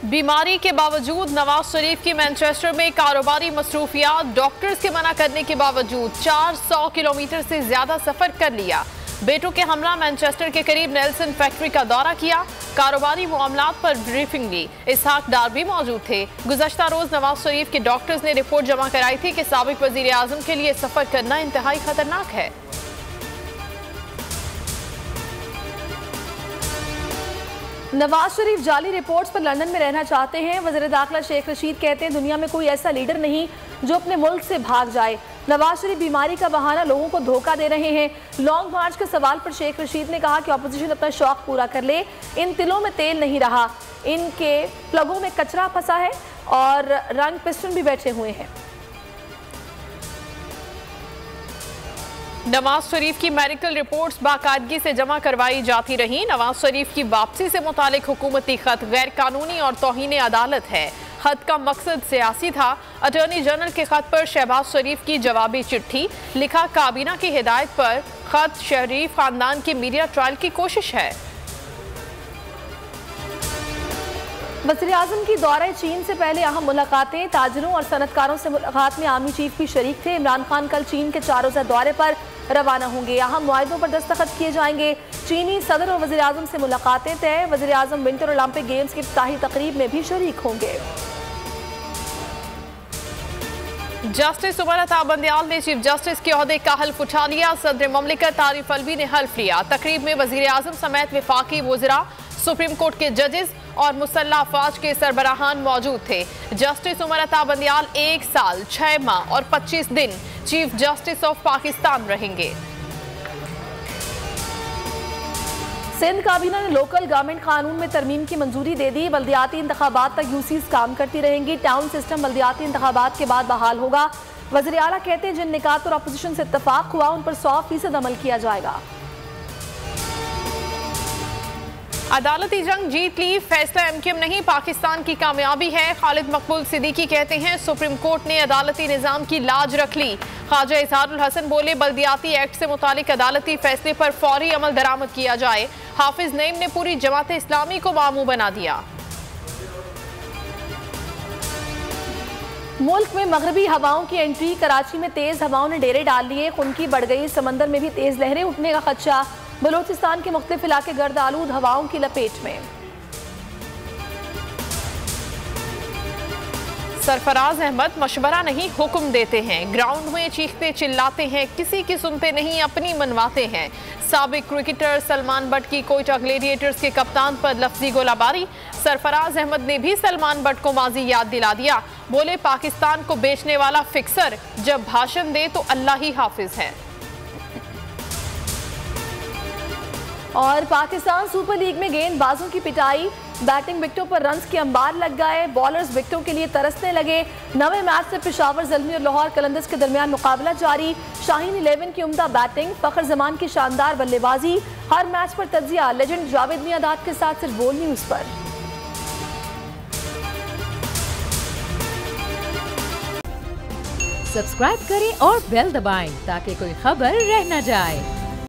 बीमारी के बावजूद नवाज शरीफ की मैनचेस्टर में कारोबारी मसरूफियात, डॉक्टर्स के मना करने के बावजूद 400 किलोमीटर से ज्यादा सफर कर लिया। बेटों के हमरा मैनचेस्टर के करीब नेल्सन फैक्ट्री का दौरा किया, कारोबारी मामलात पर ब्रीफिंग ली। इसहाक डार भी मौजूद थे। गुज़श्ता रोज नवाज शरीफ के डॉक्टर्स ने रिपोर्ट जमा कराई थी कि साबिक वजीर आजम के लिए सफर करना इंतहाई खतरनाक है। नवाज शरीफ जाली रिपोर्ट्स पर लंदन में रहना चाहते हैं। वज़ीर दाखिला शेख रशीद कहते हैं दुनिया में कोई ऐसा लीडर नहीं जो अपने मुल्क से भाग जाए। नवाज शरीफ बीमारी का बहाना लोगों को धोखा दे रहे हैं। लॉन्ग मार्च के सवाल पर शेख रशीद ने कहा कि अपोजिशन अपना शौक पूरा कर ले, इन तिलों में तेल नहीं रहा, इनके प्लगों में कचरा फंसा है और रंग पिस्टन भी बैठे हुए हैं। नवाज शरीफ की मेडिकल रिपोर्ट्स बाकायदगी से जमा करवाई जाती रही। नवाज शरीफ की वापसी से मुतालिक हुकूमती खत गैर कानूनी और तौहीन अदालत है। खत का मकसद सियासी था। अटॉर्नी जनरल के खत पर शहबाज शरीफ की जवाबी चिट्ठी लिखा, काबीना की हिदायत पर खत शरीफ खानदान की मीडिया ट्रायल की कोशिश है। वज़ीर-ए-आज़म की दौरे चीन से पहले अहम मुलाकातें, ताजिरों और सनतकारों से मुलाकात में आर्मी चीफ भी शरीक थे। इमरान खान कल चीन के 4 रोज़ा दौरे पर रवाना होंगे। अहम मुआहदों पर दस्तखत किए जाएंगे। चीनी सदर और वज़ीर-ए-आज़म से मुलाकातें तय। वज़ीर-ए-आज़म विंटर ओलंपिक गेम्स की इफ्तिताही तकरीब में भी शरीक होंगे। जस्टिस उमर अता बंदियाल ने चीफ जस्टिस के ओहदे का हल्फ उठा लिया। सदर ममलिकत आरिफ अलवी ने हल्फ लिया। तकरीब में वज़ीर-ए-आज़म समेत वफाकी वज़रा, सुप्रीम कोर्ट के जजेस और मुसल्लह अफवाज के सरबराहान मौजूद थे। जस्टिस उमर अता बंदियाल 1 साल 6 माह और 25 दिन चीफ जस्टिस ऑफ पाकिस्तान रहेंगे। सिंध काबीना ने लोकल गवर्नमेंट कानून में तरमीम की मंजूरी दे दी। बल्दियाती इंतखाबात तक यूसीज काम करती रहेंगी। टाउन सिस्टम बल्दियाती इंतखाबात के बाद बहाल होगा। वज़ीर आला कहते हैं जिन निकात पर अपोजिशन से इत्तफाक हुआ उन पर 100% अमल किया जाएगा। अदालती जंग जीत ली, फैसला एमक्यूएम नहीं पाकिस्तान की कामयाबी है। खालिद मकबूल सिद्दीकी कहते हैं सुप्रीम कोर्ट ने अदालती निज़ाम की लाज रख ली। ख्वाजा इजहारुल हसन बोले बल्दियाती एक्ट से मुतालिक अदालती फैसले पर फौरी अमल दरामद किया जाए। हाफिज नईम ने पूरी जमात इस्लामी को मामू बना दिया। मुल्क में मगरबी हवाओं की एंट्री, कराची में तेज हवाओं ने डेरे डाल लिए, खुनकी बढ़ गई, समंदर में भी तेज लहरें उठने का खदशा। बलोचिस्तान के मुख्तलिफ इलाके गर्द आलूद हवाओं की लपेट में। सरफराज अहमद मशवरा नहीं हुक्म देते हैं, ग्राउंड में चीखते चिल्लाते हैं, किसी की सुनते नहीं अपनी मनवाते हैं। साबिक क्रिकेटर सलमान बट की कोयटा ग्लेडिएटर्स के कप्तान पर लफ्जी गोलाबारी। सरफराज अहमद ने भी सलमान बट को माजी याद दिला दिया। बोले पाकिस्तान को बेचने वाला फिक्सर जब भाषण दे तो अल्लाह ही हाफिज है। और पाकिस्तान सुपर लीग में गेंदबाजों की पिटाई, बैटिंग विकेटों पर रन्स के अंबार लग गए, बॉलर्स विकेटों के लिए तरसने लगे। नवे मैच से पेशावर ज़ल्मी और लाहौर कलंदर्स के दरमियान मुकाबला जारी। शाहीन 11 की उम्दा बैटिंग, फखर जमान की शानदार बल्लेबाजी। हर मैच पर तज्जिया लेजेंड जावेद मियादाद के साथ सिर्फ बोल न्यूज़ पर। सब्सक्राइब करें और बेल दबाएं ताकि कोई खबर रह न जाए।